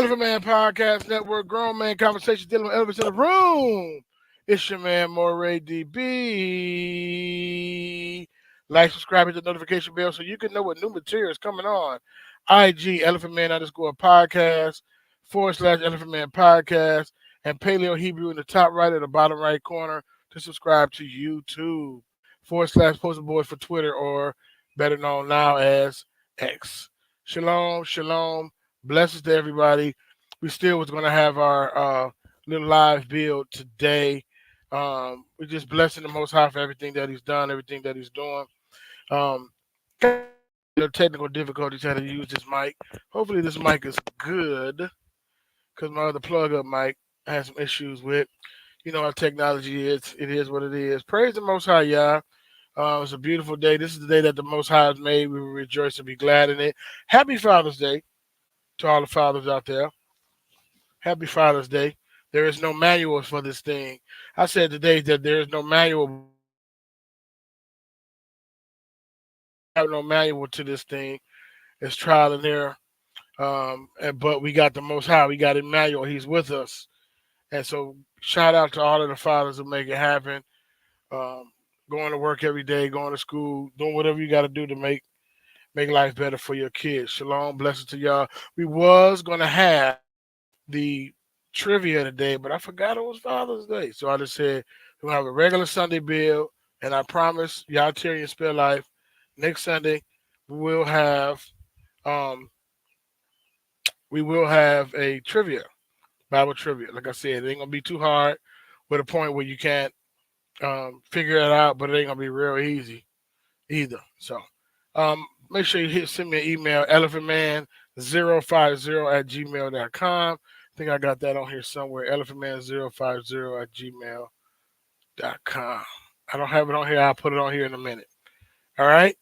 Elephant Man Podcast Network, grown man conversations dealing with elephants in the room. It's your man, Moray DB. Like, subscribe, hit the notification bell so you can know what new material is coming on. IG, Elephant Man _podcast, / Elephant Man Podcast, and Paleo Hebrew in the top right or the bottom right corner to subscribe to YouTube. / Poster Boy for Twitter, or better known now as X. Shalom, shalom. Blessings to everybody. We still was going to have our little live build today. We're just blessing the Most High for everything that He's done, everything that He's doing. Technical difficulties, had to use this mic. Hopefully this mic is good, because my other plug-up mic has some issues with. You know how technology is. It is what it is. Praise the Most High, y'all. It's a beautiful day. This is the day that the Most High has made. We will rejoice and be glad in it. Happy Father's Day to all the fathers out there. Happy Father's Day. There is no manual for this thing. I said today that there is no manual. Have no manual to this thing. It's trial and error. But we got the Most High. We got Emmanuel. He's with us. And so shout out to all of the fathers who make it happen. Going to work every day, going to school, doing whatever you got to do to make life better for your kids. Shalom, blessings to y'all. We was going to have the trivia today, but I forgot it was Father's Day. So I just said we'll have a regular Sunday build, and I promise y'all, Terry and Spell Life, next Sunday we will have a trivia, Bible trivia. Like I said, it ain't gonna be too hard, with a point where you can't figure it out, but it ain't gonna be real easy either. So make sure you send me an email, elephantman050@gmail.com. I think I got that on here somewhere, elephantman050@gmail.com. I don't have it on here. I'll put it on here in a minute. All right.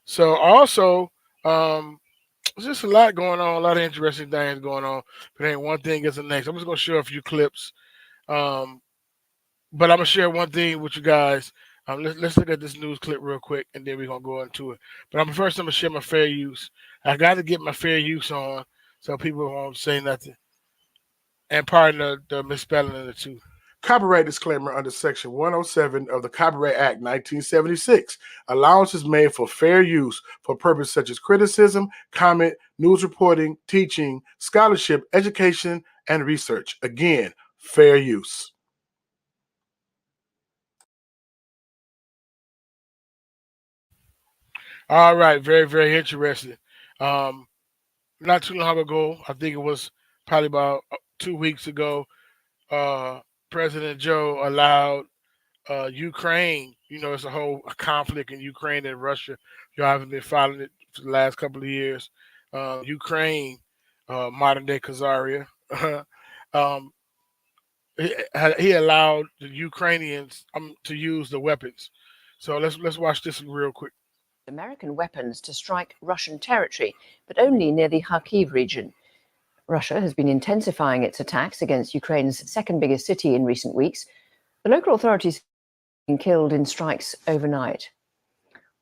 So also, there's just a lot going on, a lot of interesting things going on, but ain't one thing is the next. I'm just gonna show a few clips. But I'm gonna share one thing with you guys. Let's look at this news clip real quick, and then we're gonna go into it. But I'm gonna share my fair use. I got to get my fair use on, so people won't say nothing. And pardon the misspelling of the two. Copyright disclaimer under Section 107 of the Copyright Act 1976. Allowance is made for fair use for purposes such as criticism, comment, news reporting, teaching, scholarship, education, and research. Again, fair use. All right, very, very interesting. Not too long ago, I think it was probably about 2 weeks ago, President Joe allowed Ukraine. You know, it's a whole conflict in Ukraine and Russia. You haven't been following it for the last couple of years. Ukraine, modern day Khazaria, um, he allowed the Ukrainians to use the weapons. So let's watch this real quick. American weapons to strike Russian territory, but only near the Kharkiv region. Russia has been intensifying its attacks against Ukraine's second biggest city in recent weeks. The local authorities have been killed in strikes overnight.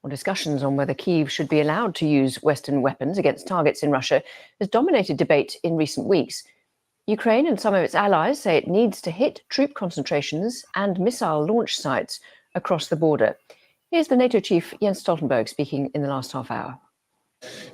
Well, discussions on whether Kyiv should be allowed to use Western weapons against targets in Russia has dominated debate in recent weeks. Ukraine and some of its allies say it needs to hit troop concentrations and missile launch sites across the border. Here's the NATO chief Jens Stoltenberg speaking in the last half hour.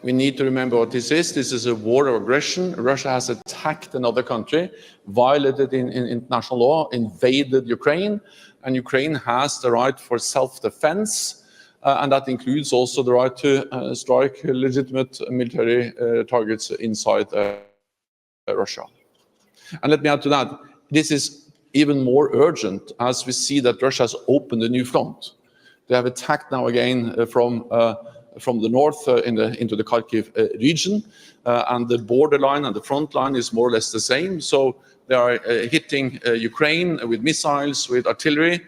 We need to remember what this is. This is a war of aggression. Russia has attacked another country, violated in international law, invaded Ukraine, and Ukraine has the right for self-defense, and that includes also the right to strike legitimate military targets inside Russia. And let me add to that, this is even more urgent as we see that Russia has opened a new front. They have attacked now again from the north into the Kharkiv region, and the borderline and the front line is more or less the same. So they are hitting Ukraine with missiles, with artillery,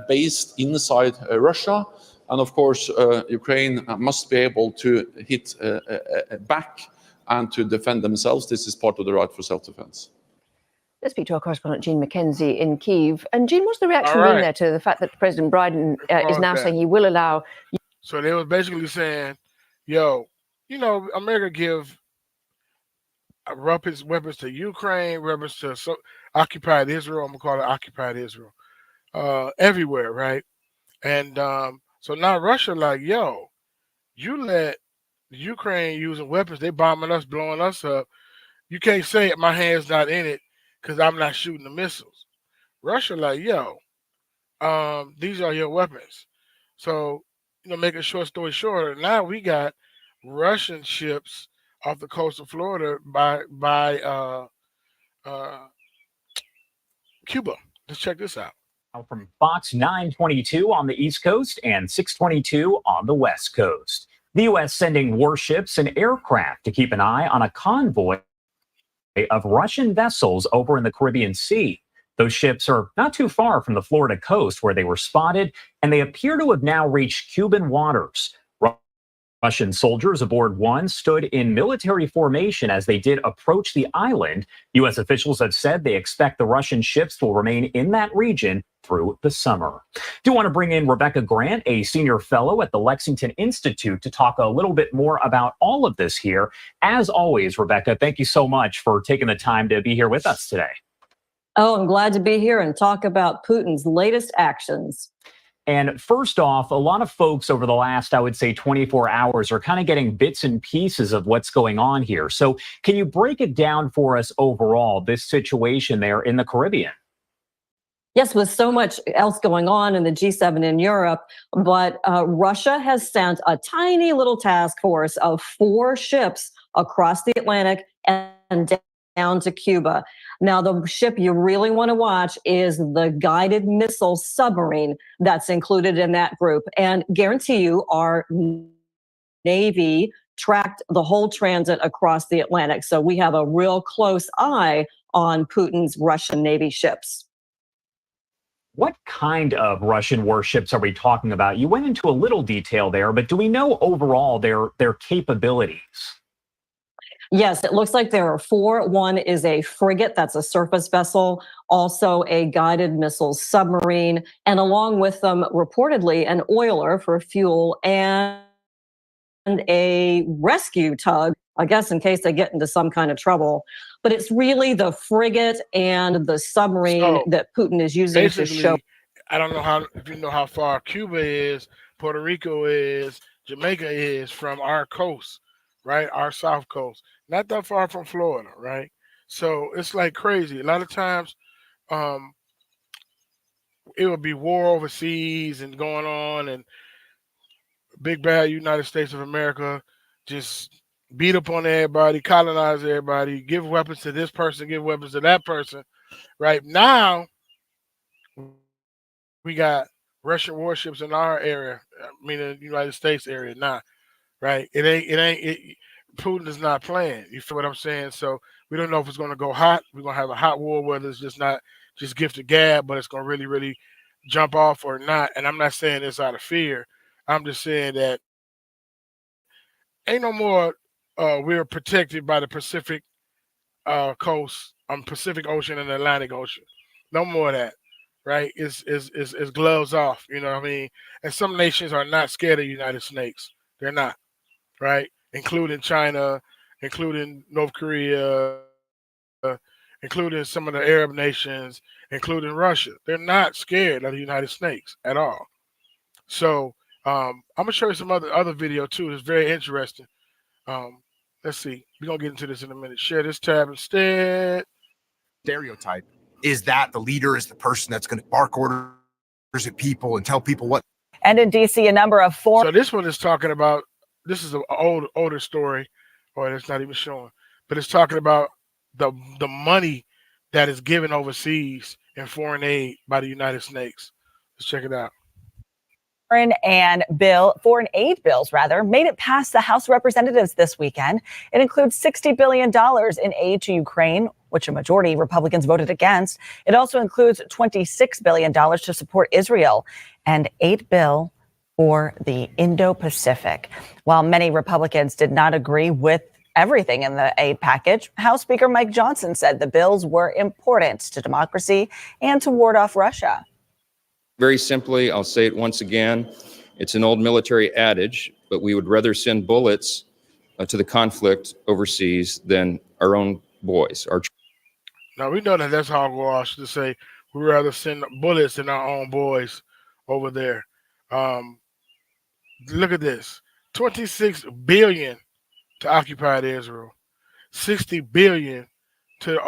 based inside Russia. And of course, Ukraine must be able to hit back and to defend themselves. This is part of the right for self-defense. Let's speak to our correspondent, Jean McKenzie in Kyiv. And Jean, what's the reaction been there to the fact that President Biden is now saying he will allow... So they was basically saying, yo, you know, America give weapons to Ukraine, weapons to occupied Israel. I'm gonna call it occupied Israel. Everywhere, right? And so now Russia, like, yo, you let Ukraine using weapons, they bombing us, blowing us up. You can't say my hand's not in it because I'm not shooting the missiles. Russia, like, yo, these are your weapons. So, make a short story shorter, now we got Russian ships off the coast of Florida by Cuba. Let's check this out. From Fox 922 on the East Coast and 622 on the West Coast. The U.S. sending warships and aircraft to keep an eye on a convoy of Russian vessels over in the Caribbean Sea. Those ships are not too far from the Florida coast where they were spotted, and they appear to have now reached Cuban waters. Russian soldiers aboard one stood in military formation as they did approach the island. U.S. officials have said they expect the Russian ships will remain in that region through the summer. Do want to bring in Rebecca Grant, a senior fellow at the Lexington Institute, to talk a little bit more about all of this here. As always, Rebecca, thank you so much for taking the time to be here with us today. Oh, I'm glad to be here and talk about Putin's latest actions. And first off, a lot of folks over the last, I would say, 24 hours are kind of getting bits and pieces of what's going on here. So can you break it down for us overall, this situation there in the Caribbean? Yes, with so much else going on in the G7 in Europe, but Russia has sent a tiny little task force of 4 ships across the Atlantic and down to Cuba. Now, the ship you really want to watch is the guided missile submarine that's included in that group. And guarantee you, our Navy tracked the whole transit across the Atlantic. So we have a real close eye on Putin's Russian Navy ships. What kind of Russian warships are we talking about? You went into a little detail there, but do we know overall their capabilities? Yes, it looks like there are 4. One is a frigate, that's a surface vessel, also a guided missile submarine, and along with them, reportedly, an oiler for fuel and a rescue tug, I guess, in case they get into some kind of trouble. But it's really the frigate and the submarine that Putin is using to show. I don't know if you know how far Cuba is, Puerto Rico is, Jamaica is from our coast, right? Our south coast. Not that far from Florida, right? So it's like crazy. A lot of times it would be war overseas and going on, and big bad United States of America just beat up on everybody, colonize everybody, give weapons to this person, give weapons to that person. Right now, we got Russian warships in our area, meaning the United States area now, right? Putin is not playing. You feel what I'm saying? So we don't know if it's going to go hot. We're going to have a hot war, whether it's just not just gift of gab, but it's going to really, really jump off or not. And I'm not saying this out of fear. I'm just saying that ain't no more we're protected by the Pacific coast, Pacific Ocean and the Atlantic Ocean. No more of that, right? It's gloves off, you know what I mean? And some nations are not scared of United Snakes. They're not, right? Including China, including North Korea, including some of the Arab nations, including Russia. They're not scared of the United Snakes at all. So I'm gonna show you some other video too. It's very interesting. Let's see. We're gonna get into this in a minute. Share this tab instead. Stereotype is that the leader is the person that's going to bark orders at people and tell people what. And in DC, a number of So this one is talking about. This is an older story, or it's not even showing, but it's talking about the money that is given overseas in foreign aid by the United Snakes. Let's check it out. foreign aid bills made it past the House of Representatives this weekend. It includes $60 billion in aid to Ukraine, which a majority Republicans voted against. It also includes $26 billion to support Israel and $8 billion for the Indo-Pacific. While many Republicans did not agree with everything in the aid package, House Speaker Mike Johnson said the bills were important to democracy and to ward off Russia. Very simply, I'll say it once again, it's an old military adage, but we would rather send bullets to the conflict overseas than our own boys. Now we know that that's hogwash to say we'd rather send bullets than our own boys over there. Look at this: 26 billion to occupied Israel, 60 billion to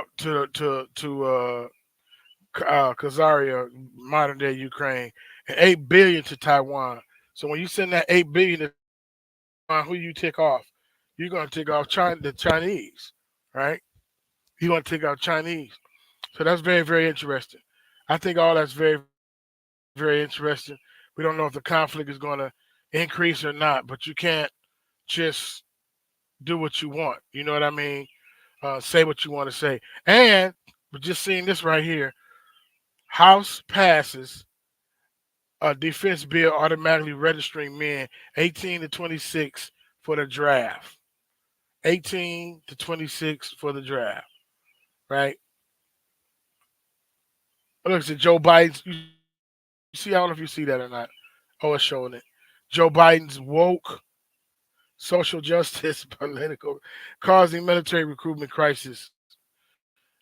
Khazaria, modern day Ukraine, and 8 billion to Taiwan. So when you send that 8 billion to Taiwan, who you tick off? You're gonna tick off the Chinese, right? You're gonna tick off Chinese. So that's very, very interesting. I think all that's very, very interesting. We don't know if the conflict is going to increase or not, but you can't just do what you want. You know what I mean? Say what you want to say. And we're just seeing this right here. House passes a defense bill automatically registering men 18 to 26 for the draft. 18 to 26 for the draft, right? Look at Joe Biden. You see, I don't know if you see that or not. Oh, it's showing it. Joe Biden's woke social justice political causing military recruitment crisis.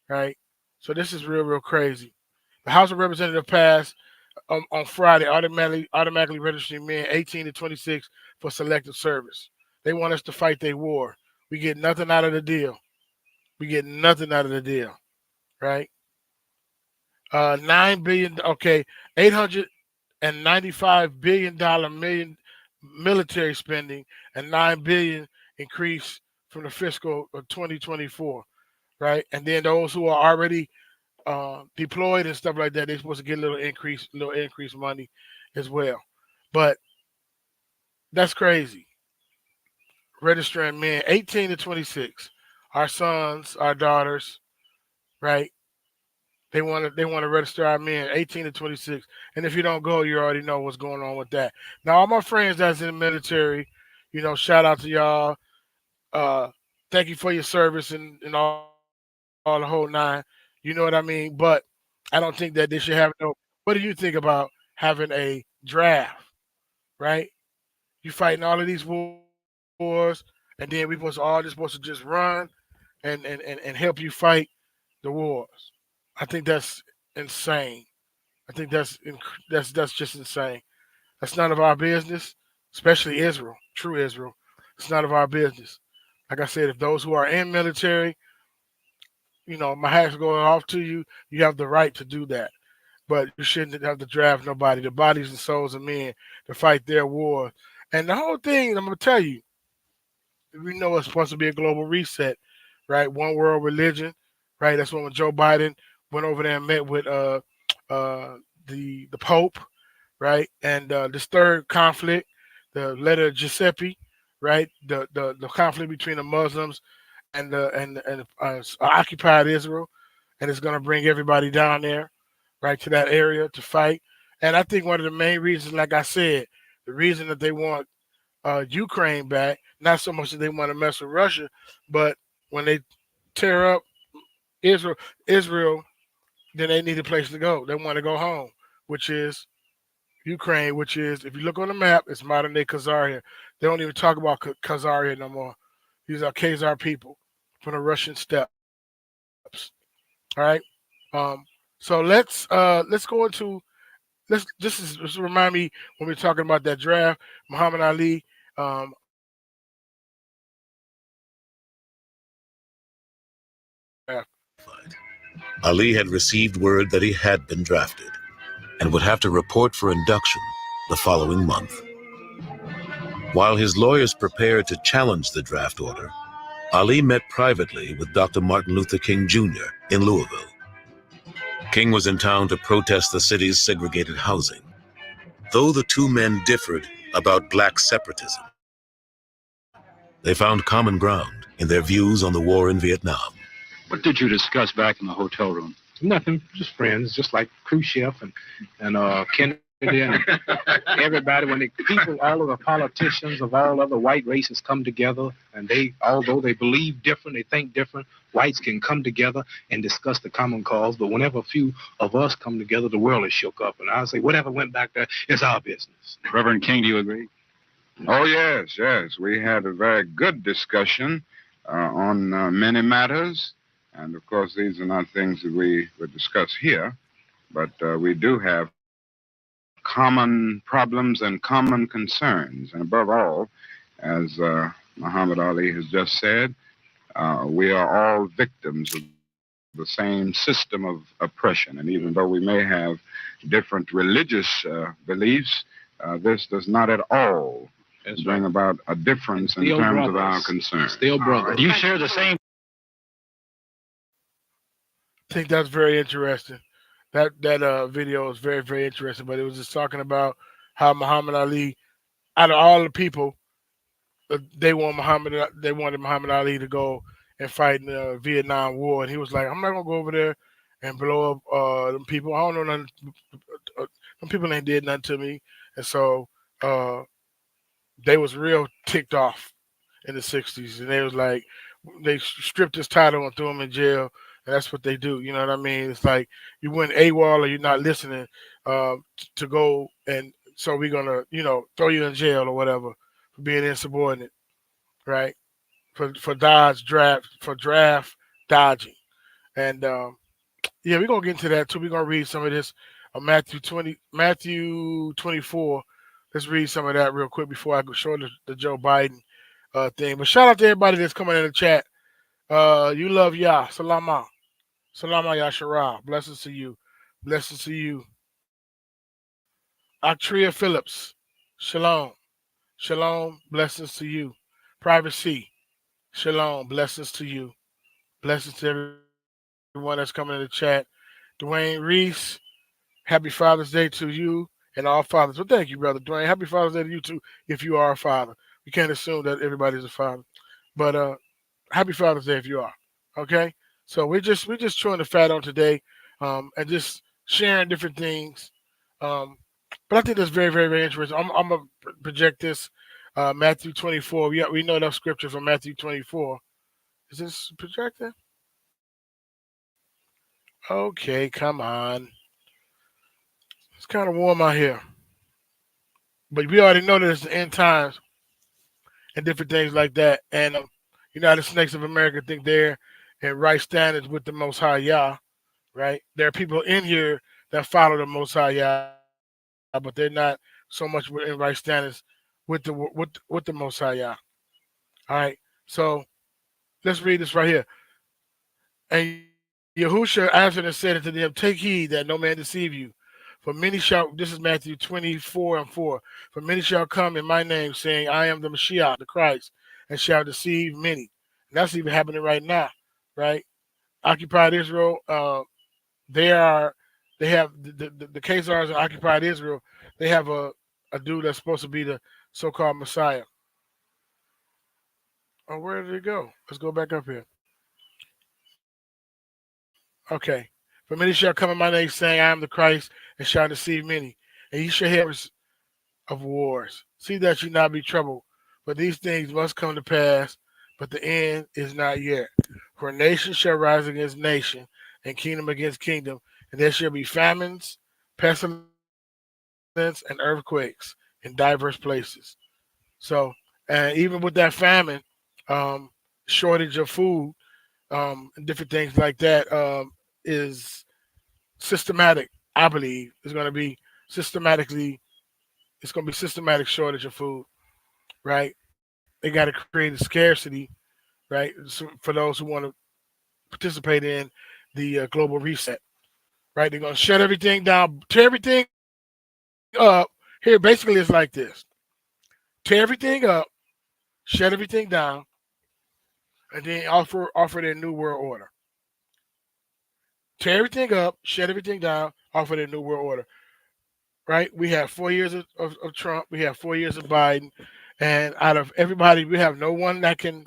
Right? So this is real, real crazy. The House of Representatives passed on Friday automatically registering men 18 to 26 for selective service. They want us to fight their war. We get nothing out of the deal. Right? $9 billion, okay, $895 billion military spending and $9 billion increase from the fiscal of 2024, right? And then those who are already deployed and stuff like that, they're supposed to get a little increase money as well. But that's crazy. Registering men 18 to 26, our sons, our daughters, right? They want to register our men 18 to 26. And if you don't go, you already know what's going on with that. Now, all my friends that's in the military, shout out to y'all. Thank you for your service and all the whole nine. You know what I mean? But I don't think that they should have no. What do you think about having a draft, right? You fighting all of these wars, and then we all just supposed to just run and help you fight the wars. I think that's insane. I think that's just insane. That's none of our business, especially Israel, true Israel. It's none of our business. Like I said, if those who are in military, my hat's going off to you. You have the right to do that, but you shouldn't have to draft nobody. The bodies and souls of men to fight their war. And the whole thing, I'm gonna tell you, we know it's supposed to be a global reset, right? One world religion, right? That's when Joe Biden went over there and met with the Pope, right? And this third conflict, the letter of Giuseppe, right? The conflict between the Muslims and occupied Israel, and it's going to bring everybody down there, right, to that area to fight. And I think one of the main reasons, like I said, the reason that they want Ukraine back, not so much that they want to mess with Russia, but when they tear up Israel, then they need a place to go. They want to go home, which is Ukraine, which is, if you look on the map, it's modern day Khazaria. They don't even talk about Khazaria no more. These are Khazar people from the Russian steppes. All right. So let's go into this remind me when we're talking about that draft, Muhammad Ali. Ali had received word that he had been drafted and would have to report for induction the following month. While his lawyers prepared to challenge the draft order, Ali met privately with Dr. Martin Luther King Jr. in Louisville. King was in town to protest the city's segregated housing, though the two men differed about black separatism. They found common ground in their views on the war in Vietnam. What did you discuss back in the hotel room? Nothing, just friends, just like Khrushchev and Kennedy and everybody. When people, all of the politicians of all other white races come together, and although they believe different, they think different, whites can come together and discuss the common cause. But whenever a few of us come together, the world is shook up. And I say, whatever went back there, it's our business. Reverend King, do you agree? Oh, yes. We had a very good discussion on many matters. And of course, these are not things that we would discuss here, but we do have common problems and common concerns. And above all, as Muhammad Ali has just said, we are all victims of the same system of oppression. And even though we may have different religious beliefs, this does not at all bring about a difference in terms of our concerns. Still brothers. You share the same. I think that's very interesting. That video is very, very interesting. But it was just talking about how Muhammad Ali, out of all the people, they wanted Muhammad Ali to go and fight in the Vietnam War, and he was like, "I'm not gonna go over there and blow up them people. I don't know nothing. Them people ain't did nothing to me." And so they was real ticked off in the '60s, and they was like, they stripped his title and threw him in jail. And that's what they do. You know what I mean? It's like you went AWOL or you're not listening to go, and so we're gonna, throw you in jail or whatever for being insubordinate, right? For draft dodging. And yeah, we're gonna get into that too. We're gonna read some of this Matthew 24. Let's read some of that real quick before I go show the Joe Biden thing. But shout out to everybody that's coming in the chat. You love Yah. Salama. Salama Yasharah. Blessings to you. Blessings to you. Actria Phillips. Shalom. Shalom. Blessings to you. Privacy. Shalom. Blessings to you. Blessings to everyone that's coming in the chat. Dwayne Reese. Happy Father's Day to you and all fathers. Well, thank you, Brother Dwayne. Happy Father's Day to you too, if you are a father. We can't assume that everybody's a father. But happy Father's Day if you are. Okay? So we're just chewing the fat on today, and just sharing different things. But I think that's very, very, very interesting. I'm gonna project this Matthew 24. We know enough scripture from Matthew 24. Is this projected? Okay, come on. It's kind of warm out here. But we already know that it's the end times and different things like that. And United Snakes of America think they're in right standards with the Most High Yah, right? There are people in here that follow the Most High Yah, but they're not so much in right standards with the Most High Yah. All right, so let's read this right here. And Yahushua answered and said unto them, "Take heed that no man deceive you. For many shall," this is Matthew 24:4. "For many shall come in my name, saying, I am the Mashiach, the Christ, and shall deceive many." And that's even happening right now, right? Occupied Israel, they have the Khazars in Occupied Israel. They have a dude that's supposed to be the so-called Messiah. Oh, where did it go? Let's go back up here. Okay. "For many shall come in my name, saying, I am the Christ, and shall deceive many. And ye shall hear of wars. See that ye not be troubled. But these things must come to pass, but the end is not yet. For nation shall rise against nation, and kingdom against kingdom, and there shall be famines, pestilence, and earthquakes in diverse places." So, and even with that famine, shortage of food, and different things like that, is systematic. I believe it's going to be systematic shortage of food, right? They got to create a scarcity, right? So for those who want to participate in the global reset, right? They're going to shut everything down, tear everything up. Here, basically, it's like this: tear everything up, shut everything down, and then offer their new world order. Tear everything up, shut everything down, offer their new world order. Right? We have 4 years of Trump. We have 4 years of Biden, and out of everybody, we have no one that can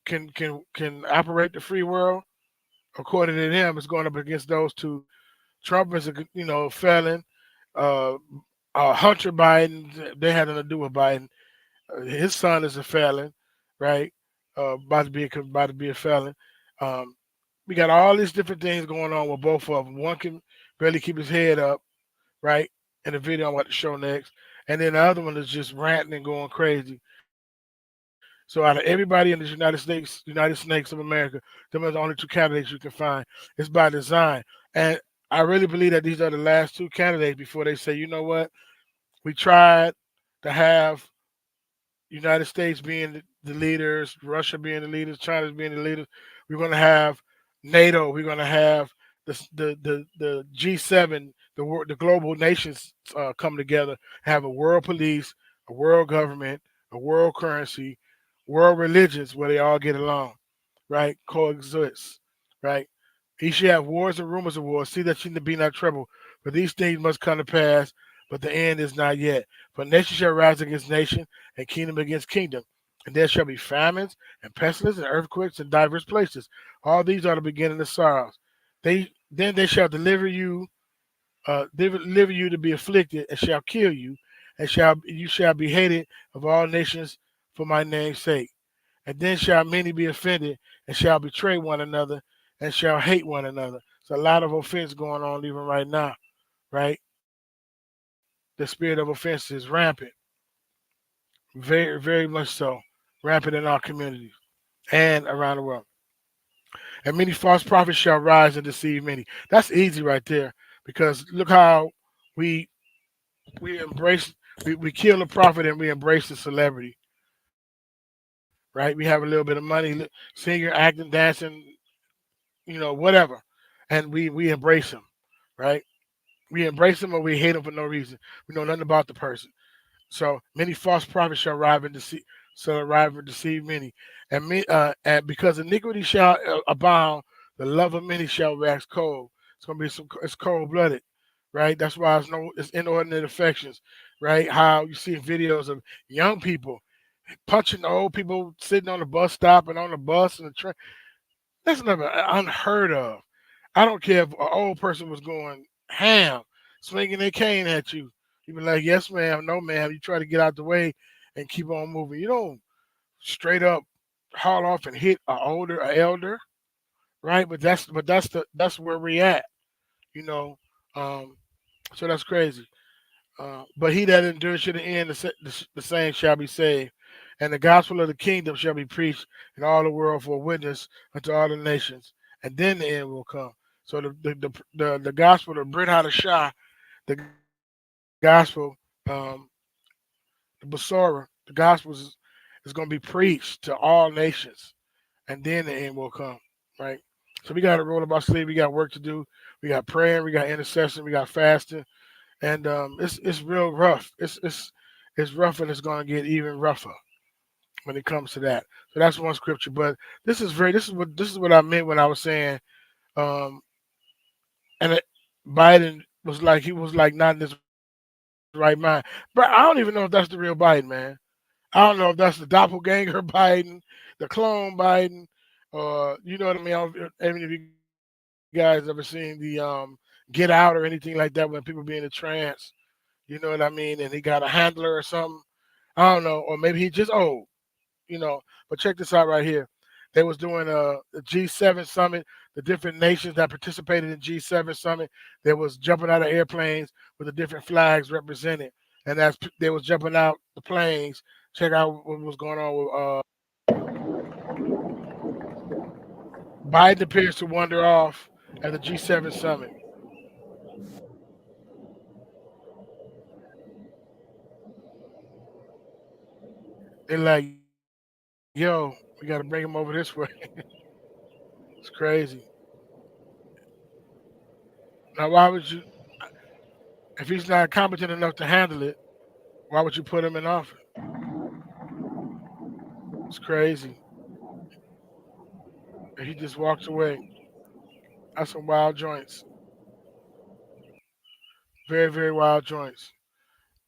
operate the free world. According to them, it's going up against those two. Trump is a felon. Hunter Biden, they had nothing to do with Biden. His son is a felon, right? About to be a felon. We got all these different things going on with both of them. One can barely keep his head up, right? In the video I'm about to show next. And then the other one is just ranting and going crazy. So out of everybody in the United States of America, them are the only two candidates you can find. It's by design. And I really believe that these are the last two candidates before they say, you know what, we tried to have United States being the leaders, Russia being the leaders, China being the leaders. We're going to have NATO. We're going to have the G7, the global nations come together, have a world police, a world government, a world currency, world religions where they all get along, right? Coexist, right? He should have wars and rumors of wars. See that you be not trouble. But these things must come to pass, but the end is not yet. For nation shall rise against nation, and kingdom against kingdom. And there shall be famines and pestilence and earthquakes in divers places. All these are the beginning of sorrows. Then they shall deliver you to be afflicted, and shall kill you, and you shall be hated of all nations for my name's sake. And then shall many be offended, and shall betray one another, and shall hate one another. There's a lot of offense going on even right now, right? The spirit of offense is rampant, very, very much so, rampant in our communities and around the world. And many false prophets shall rise and deceive many. That's easy right there, because look how we embrace, we kill the prophet and we embrace the celebrity, right? We have a little bit of money, singing, acting, dancing, whatever, and we embrace them, right? We embrace them or we hate them for no reason. We know nothing about the person. So many false prophets shall arrive and deceive many, and because iniquity shall abound, the love of many shall wax cold. It's gonna be it's cold-blooded, right? That's why it's inordinate affections, right? How you see videos of young people punching old people sitting on the bus stop and on the bus and the train. That's never unheard of. I don't care if an old person was going ham, swinging their cane at you. You be like, yes, ma'am, no, ma'am. You try to get out the way and keep on moving. You don't straight up haul off and hit an elder, right? But that's where we at, So that's crazy. But he that endures to the end, the same shall be saved. And the gospel of the kingdom shall be preached in all the world for a witness unto all the nations. And then the end will come. So the gospel of Brit Hadashah, the gospel, the Basora, the gospel is going to be preached to all nations. And then the end will come, right? So we got to roll up our sleeve. We got work to do. We got prayer. We got intercession. We got fasting. And it's real rough. It's rough, and it's going to get even rougher when it comes to that. So that's one scripture. But this is what I meant when I was saying, Biden was like not in his right mind. But I don't even know if that's the real Biden, man. I don't know if that's the doppelganger Biden, the clone Biden, or you know what I mean. I don't know if any of you guys ever seen the Get Out or anything like that when people be in a trance, you know what I mean, and he got a handler or something. I don't know, or maybe he just old, But check this out right here. They was doing the G7 summit, the different nations that participated in G7 summit. They was jumping out of airplanes with the different flags represented, and as they was jumping out the planes, check out what was going on with Biden appears to wander off at the G7 summit. They're like, yo, we got to bring him over this way. It's crazy. Now, why would you, if he's not competent enough to handle it, why would you put him in office? It's crazy. And he just walks away. That's some wild joints. Very, very wild joints.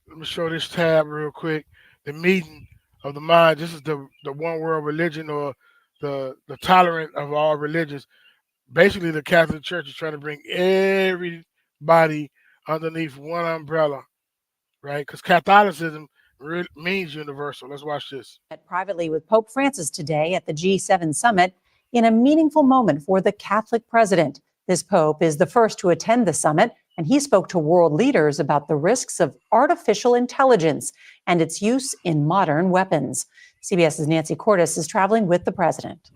Let me show this tab real quick. The meeting of the mind. This is the one world religion, or the tolerant of all religions. Basically, the Catholic Church is trying to bring everybody underneath one umbrella, right? Because Catholicism means universal. Let's watch this. Privately with Pope Francis today at the G7 summit in a meaningful moment for the Catholic president. This Pope is the first to attend the summit, and he spoke to world leaders about the risks of artificial intelligence and its use in modern weapons. CBS's Nancy Cordes is traveling with the president.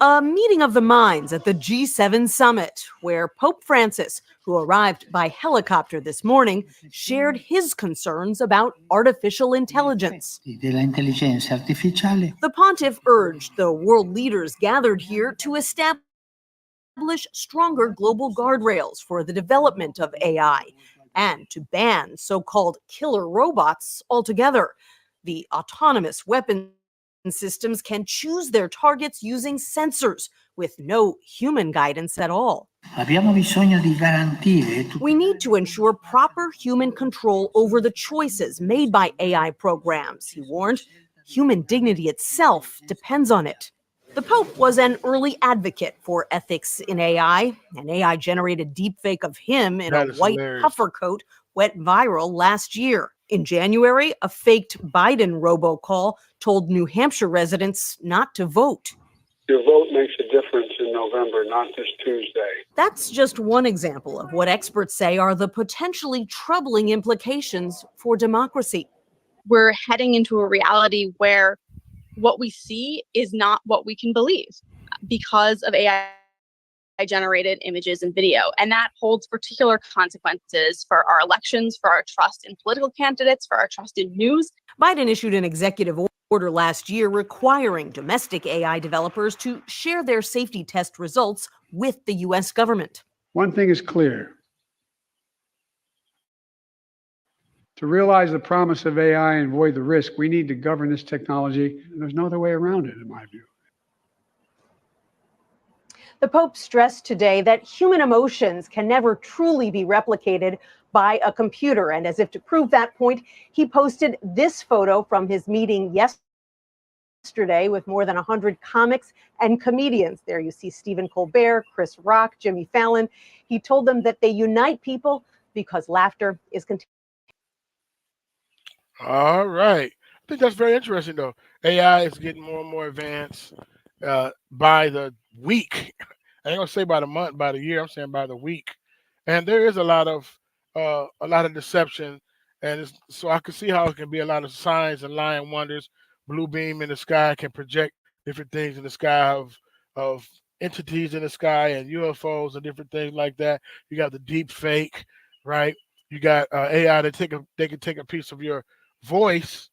A meeting of the minds at the G7 summit, where Pope Francis, who arrived by helicopter this morning, shared his concerns about artificial intelligence. The pontiff urged the world leaders gathered here to establish stronger global guardrails for the development of AI and to ban so-called killer robots altogether. The autonomous weapon systems can choose their targets using sensors with no human guidance at all. We need to ensure proper human control over the choices made by AI programs, he warned. Human dignity itself depends on it. The Pope was an early advocate for ethics in AI. An AI-generated deepfake of him in a white puffer coat went viral last year. In January, a faked Biden robocall told New Hampshire residents not to vote. Your vote makes a difference in November, not this Tuesday. That's just one example of what experts say are the potentially troubling implications for democracy. We're heading into a reality where what we see is not what we can believe because of AI generated images and video. And that holds particular consequences for our elections, for our trust in political candidates, for our trust in news. Biden issued an executive order last year requiring domestic AI developers to share their safety test results with the U.S. government. One thing is clear. To realize the promise of AI and avoid the risk, we need to govern this technology. And there's no other way around it, in my view. The Pope stressed today that human emotions can never truly be replicated by a computer. And as if to prove that point, he posted this photo from his meeting yesterday with more than 100 comics and comedians. There you see Stephen Colbert, Chris Rock, Jimmy Fallon. He told them that they unite people because laughter is contagious. All right. I think that's very interesting, though. AI is getting more and more advanced by the week. I ain't gonna say by the month, by the year. I'm saying by the week. And there is a lot of deception, and so I can see how it can be a lot of signs and lying wonders. Blue beam in the sky can project different things in the sky of entities in the sky and UFOs and different things like that. You got the deep fake, right? You got AI that they can take a piece of your voice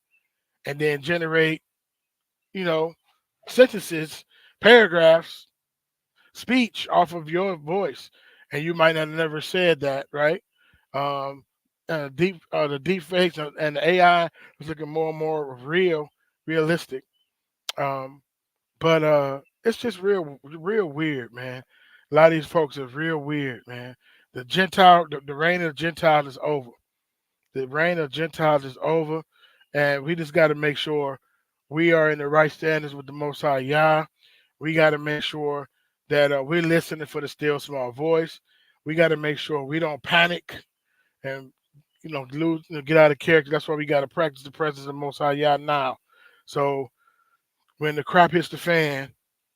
and then generate, sentences, paragraphs, speech off of your voice, and you might have never said that, right? The deep fakes and the AI is looking more and more realistic. But it's just real weird, man. A lot of these folks are real weird, man. The reign of the Gentiles is over. The reign of Gentiles is over, and we just got to make sure we are in the right standards with the Most High Yah. We got to make sure that we're listening for the still small voice. We got to make sure we don't panic and get out of character. That's why we got to practice the presence of the Most High Yah now. So when the crap hits the fan,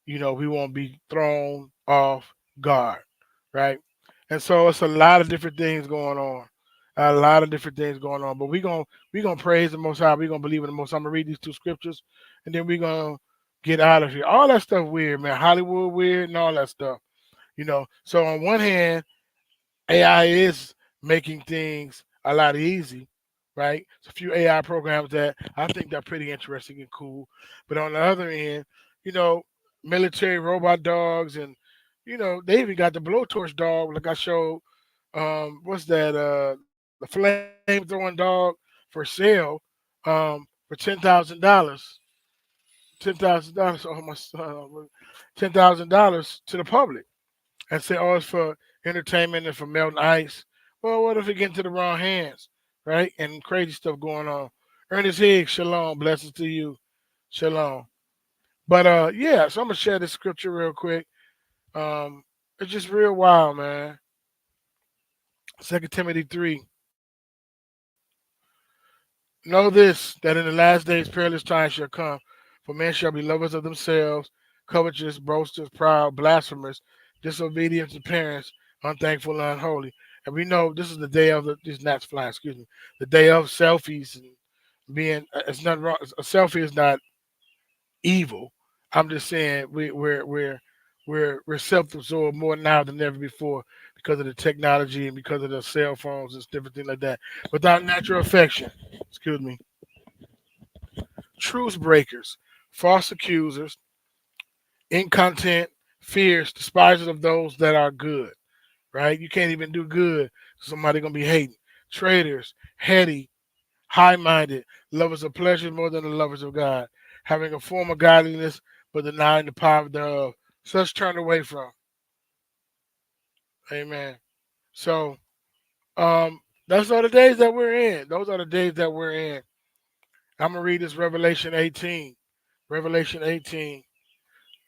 we won't be thrown off guard, right? And so it's a lot of different things going on. But we're gonna praise the Most High. We're gonna believe in the Most High. I'm gonna read these two scriptures, and then we're gonna get out of here. All that stuff weird, man. Hollywood weird and all that stuff. So on one hand, AI is making things a lot easy, right? There's a few AI programs that I think they're pretty interesting and cool. But on the other end, military robot dogs, and they even got the blowtorch dog, like I showed. What's that? The flame throwing dog for sale for $10,000. $10,000. Oh my son, $10,000 to the public, and say, "Oh, it's for entertainment and for melting ice." Well, what if it get into the wrong hands, right? And crazy stuff going on. Ernest Higgs, shalom, blessings to you, shalom. But yeah, so I'm gonna share this scripture real quick. It's just real wild, man. 2 Timothy 3. Know this, that in the last days perilous times shall come, for men shall be lovers of themselves, covetous, boasters, proud, blasphemers, disobedient to parents, unthankful and unholy. And we know this is the day of these gnats flying, the day of selfies and It's not wrong. A selfie is not evil. I'm just saying we're self-absorbed more now than ever before because of the technology and because of the cell phones and different things like that. Without natural affection, excuse me, truce breakers, false accusers, incontinent, fierce, despisers of those that are good. Right? You can't even do good. Somebody gonna be hating. Traitors, heady, high-minded, lovers of pleasure more than the lovers of God, having a form of godliness but denying the power thereof. Such turn away from. Amen. So those are the days that we're in. Those are the days that we're in. I'm gonna read this Revelation 18. Revelation 18.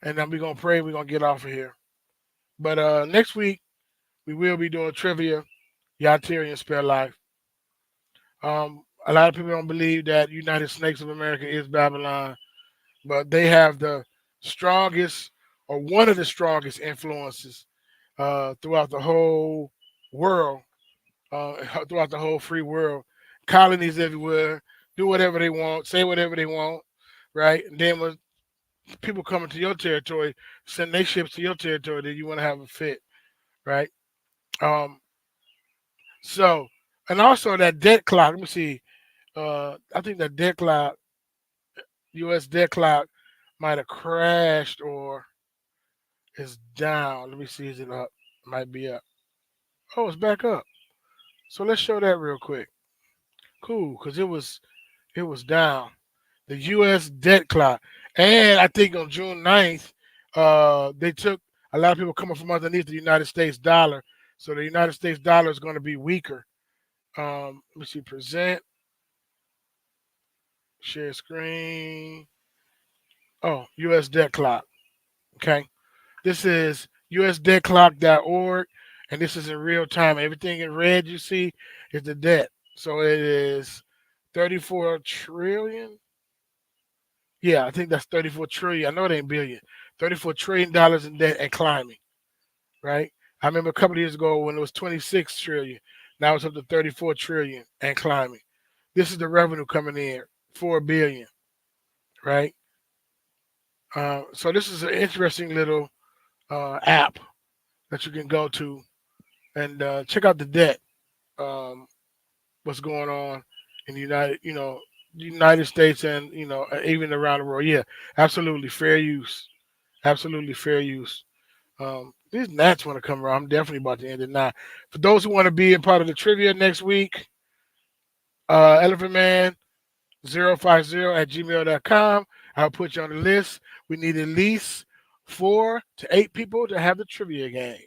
And then we're gonna pray, we're gonna get off of here. But next week we will be doing trivia, Yatiri and Spare Life. A lot of people don't believe that United Snakes of America is Babylon, but they have the strongest or one of the strongest influences throughout the whole world, throughout the whole free world. Colonies everywhere, do whatever they want, say whatever they want, right? And then when people come into your territory, send their ships to your territory, then you want to have a fit, right? So, and also that debt clock, let me see. I think that debt clock, U.S. debt clock, might have crashed or is down. Let me see, is it up? Might be up. Oh, it's back up. So let's show that real quick. Cool, because it was down. The U.S. debt clock, and I think on June 9th, they took a lot of people coming from underneath the United States dollar, so the United States dollar is going to be weaker. Let me see, present. Share screen. Oh, U.S. debt clock. Okay. This is usdebtclock.org, and this is in real time. Everything in red you see is the debt. So it is 34 trillion. Yeah, I think that's 34 trillion. I know it ain't billion. $34 trillion in debt and climbing. Right? I remember a couple of years ago when it was 26 trillion. Now it's up to 34 trillion and climbing. This is the revenue coming in, 4 billion. Right? So this is an interesting little app that you can go to and check out the debt. What's going on in the United States and even around the world. Yeah, absolutely fair use. Absolutely fair use. These gnats want to come around. I'm definitely about to end it now. For those who want to be a part of the trivia next week, elephantman050@gmail.com. I'll put you on the list. We need at least 4 to 8 people to have the trivia game.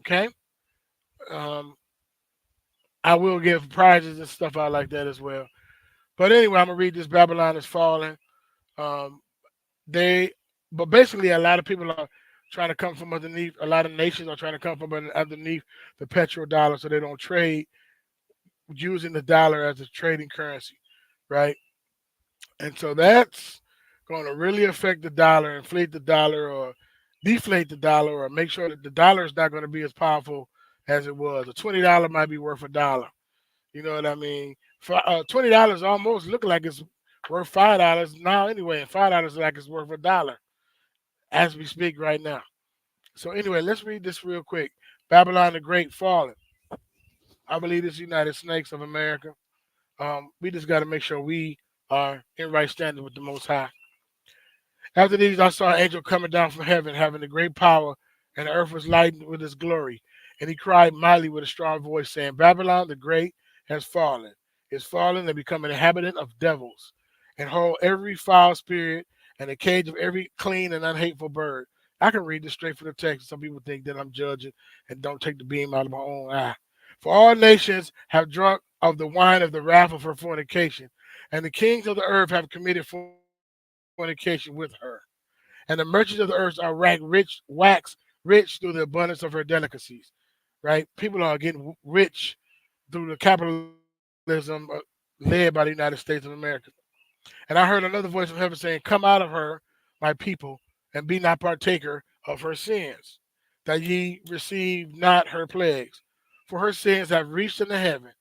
Okay. I will give prizes and stuff out like that as well. But anyway, I'm gonna read this. Babylon is falling. But basically, a lot of people are trying to come from underneath. A lot of nations are trying to come from underneath the petrodollar, so they don't trade using the dollar as a trading currency, right? And so that's going to really affect the dollar, inflate the dollar, or deflate the dollar, or make sure that the dollar is not going to be as powerful as it was. A $20 might be worth $1. You know what I mean? $20 almost look like it's worth $5 now anyway, and $5 like it's worth $1 as we speak right now. So anyway, let's read this real quick. Babylon the Great falling. I believe it's United Snakes of America. We just got to make sure we are in right standing with the Most High. After these, I saw an angel coming down from heaven, having a great power, and the earth was lightened with his glory. And he cried mightily with a strong voice, saying, Babylon the Great has fallen, is fallen and become an inhabitant of devils, and hold every foul spirit and the cage of every clean and unhateful bird. I can read this straight from the text. Some people think that I'm judging and don't take the beam out of my own eye. For all nations have drunk of the wine of the wrath of her fornication, and the kings of the earth have committed fornication with her. And the merchants of the earth are wax rich through the abundance of her delicacies. Right? People are getting rich through the capitalism led by the United States of America. And I heard another voice from heaven saying, Come out of her, my people, and be not partaker of her sins, that ye receive not her plagues. For her sins have reached into heaven,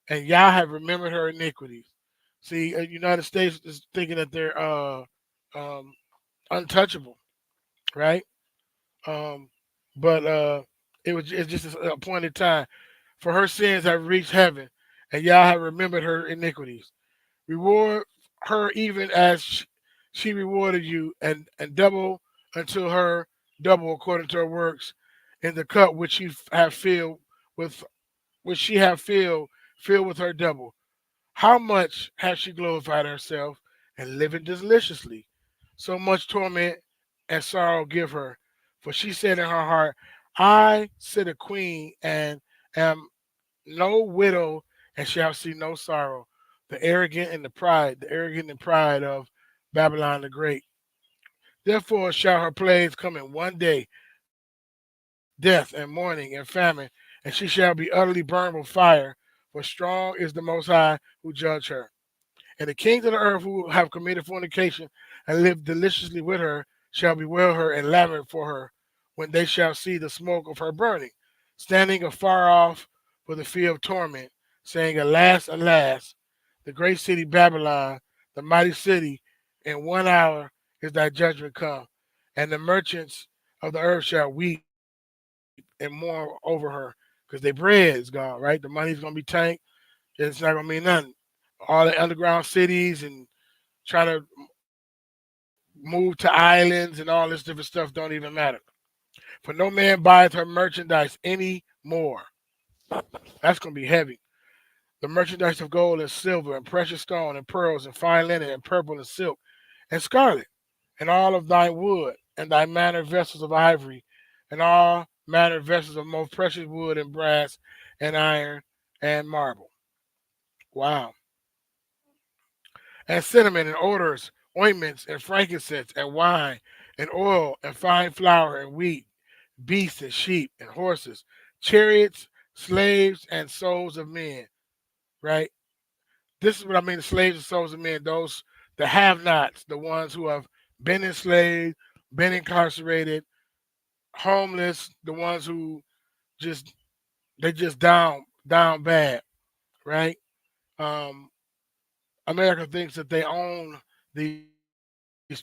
and Yah have remembered her iniquities. See, United States is thinking that they're untouchable, right? Um, but it's just a appointed time. For her sins have reached heaven, and Yah have remembered her iniquities. Reward her even as she rewarded you, and double unto her double according to her works in the cup which you have filled with, which she have filled with her double. How much has she glorified herself and living deliciously? So much torment and sorrow give her. For she said in her heart, I sit a queen and am no widow and shall see no sorrow. The arrogant and pride of Babylon the Great. Therefore shall her plagues come in one day, death and mourning and famine, and she shall be utterly burned with fire. For strong is the Most High who judge her. And the kings of the earth who have committed fornication and lived deliciously with her shall bewail her and lament for her when they shall see the smoke of her burning, standing afar off for the fear of torment, saying, Alas, alas, the great city Babylon, the mighty city, in 1 hour is thy judgment come, and the merchants of the earth shall weep and mourn over her, because their bread is gone, right? The money's gonna be tanked. It's not gonna mean nothing. All the underground cities and trying to move to islands and all this different stuff don't even matter. For no man buyeth her merchandise any more. That's gonna be heavy. The merchandise of gold and silver and precious stone and pearls and fine linen and purple and silk and scarlet and all of thy wood and thy manner vessels of ivory and all manner vessels of most precious wood and brass and iron and marble. Wow. And cinnamon and odors, ointments and frankincense and wine and oil and fine flour and wheat, beasts and sheep and horses, chariots, slaves and souls of men. Right? This is what I mean, the slaves and souls of men, those the have-nots, the ones who have been enslaved, been incarcerated, homeless, the ones who just down bad, right? America thinks that they own these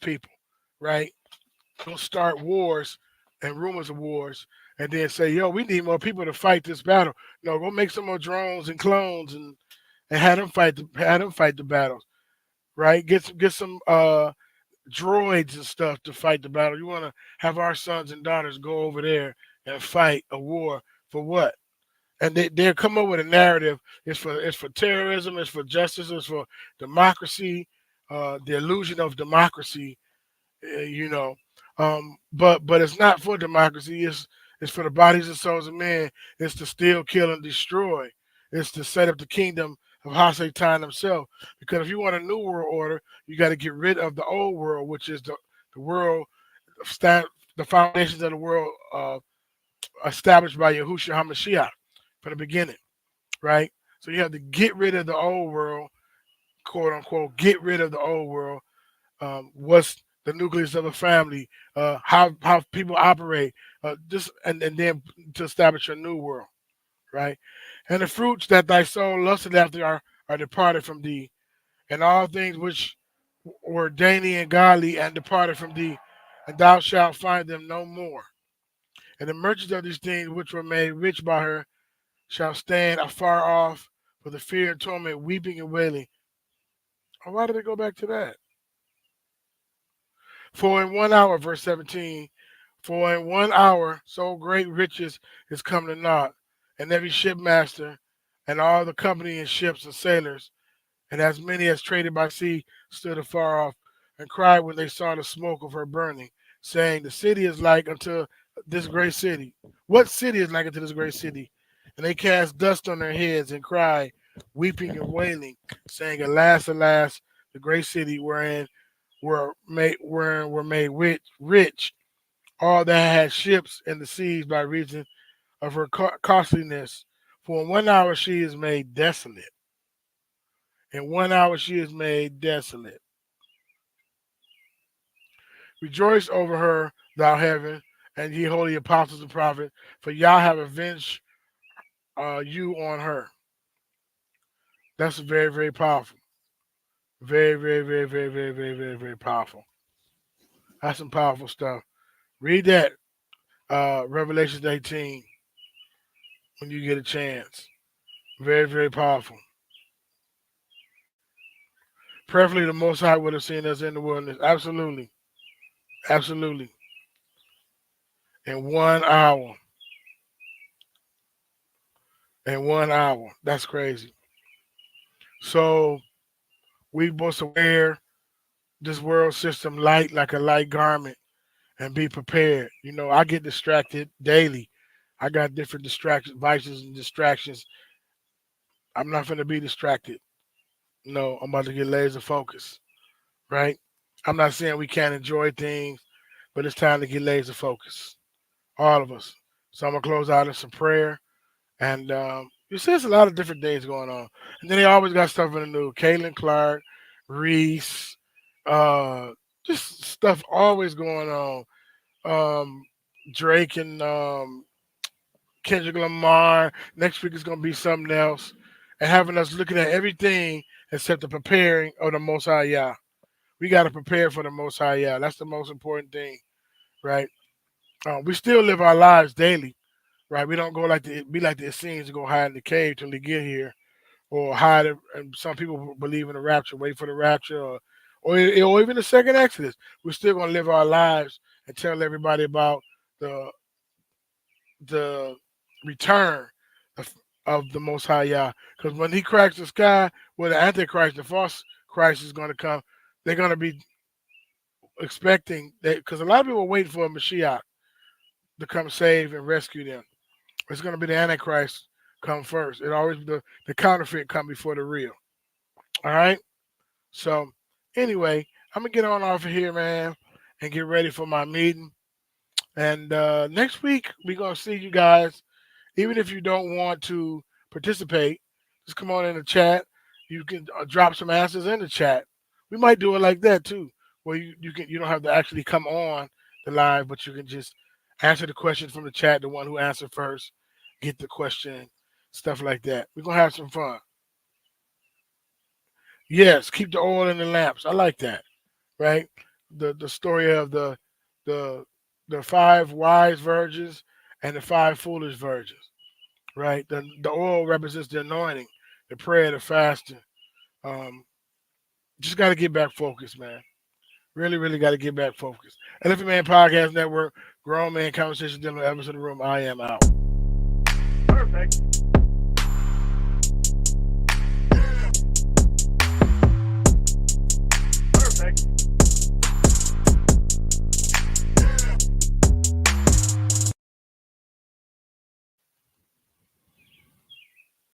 people, right? They'll start wars and rumors of wars, and then say, "Yo, we need more people to fight this battle." No, go make some more drones and clones and have them fight the battles, right? Get some droids and stuff to fight the battle. You want to have our sons and daughters go over there and fight a war for what? And they'll come up with a narrative. It's for terrorism. It's for justice. It's for democracy. The illusion of democracy, but it's not for democracy. It's for the bodies and souls of men. It's to steal, kill, and destroy. It's to set up the kingdom of Hasatan himself. Because if you want a new world order, you got to get rid of the old world, which is the world, the foundations of the world established by Yahushua HaMashiach from the beginning, right? So you have to get rid of the old world, quote unquote, get rid of the old world. What's the nucleus of a family? How people operate? And then to establish a new world, right? And the fruits that thy soul lusted after are departed from thee, and all things which were dainty and godly and departed from thee, and thou shalt find them no more. And the merchants of these things which were made rich by her shall stand afar off for the fear and torment, weeping and wailing. Oh, why did they go back to that? For in 1 hour, verse 17, for in 1 hour so great riches is come to naught, and every shipmaster and all the company and ships and sailors, and as many as traded by sea stood afar off, and cried when they saw the smoke of her burning, saying, the city is like unto this great city. What city is like unto this great city? And they cast dust on their heads and cried, weeping and wailing, saying, Alas, alas, the great city wherein were made rich, all that had ships in the seas by reason of her costliness. For in 1 hour she is made desolate. In 1 hour she is made desolate. Rejoice over her, thou heaven, and ye holy apostles and prophets, for Yah have avenged you on her. That's very, very powerful. Very, very, very, very, very, very, very, very powerful. That's some powerful stuff. Read that, Revelation 18, when you get a chance. Very, very powerful. Preferably the Most High would have seen us in the wilderness. Absolutely. Absolutely. In 1 hour. In 1 hour. That's crazy. So we must wear this world system light like a light garment and be prepared. You know, I get distracted daily. I got different distractions, vices and distractions. I'm not going to be distracted. No, I'm about to get laser focused, right? I'm not saying we can't enjoy things, but it's time to get laser focused. All of us. So I'm going to close out in some prayer. And you see, there's a lot of different things going on. And then they always got stuff in the news. Caitlin Clark, Reese, just stuff always going on. Drake and Kendrick Lamar. Next week is going to be something else. And having us looking at everything except the preparing of the Most High Yah. We got to prepare for the Most High Yah. That's the most important thing, right? We still live our lives daily, right? We don't go be like the Essenes to go hide in the cave till they get here, or hide. And some people believe in the rapture, wait for the rapture, or even the second Exodus. We're still going to live our lives and tell everybody about the return of the Most High Yah. Because when he cracks the sky, well, the Antichrist, the false Christ is going to come. They're going to be expecting that, because a lot of people are waiting for a Mashiach to come save and rescue them. It's going to be the Antichrist come first. It always the counterfeit come before the real. All right. So anyway, I'm gonna get on off of here, man, and get ready for my meeting. And next week we're gonna see you guys. Even if you don't want to participate, just come on in the chat. You can drop some answers in the chat. We might do it like that too, where you don't have to actually come on the live, but you can just answer the question from the chat. The one who answered first get the question, stuff like that. We're gonna have some fun. Yes, keep the oil in the lamps. I like that. Right? The story of the 5 wise virgins and the 5 foolish virgins. Right? The oil represents the anointing, the prayer, the fasting. Just got to get back focused, man. Really, really got to get back focused. Elephant Man Podcast Network, Grown Man Conversation, Dinner, Evans in the Room. I am out. Perfect.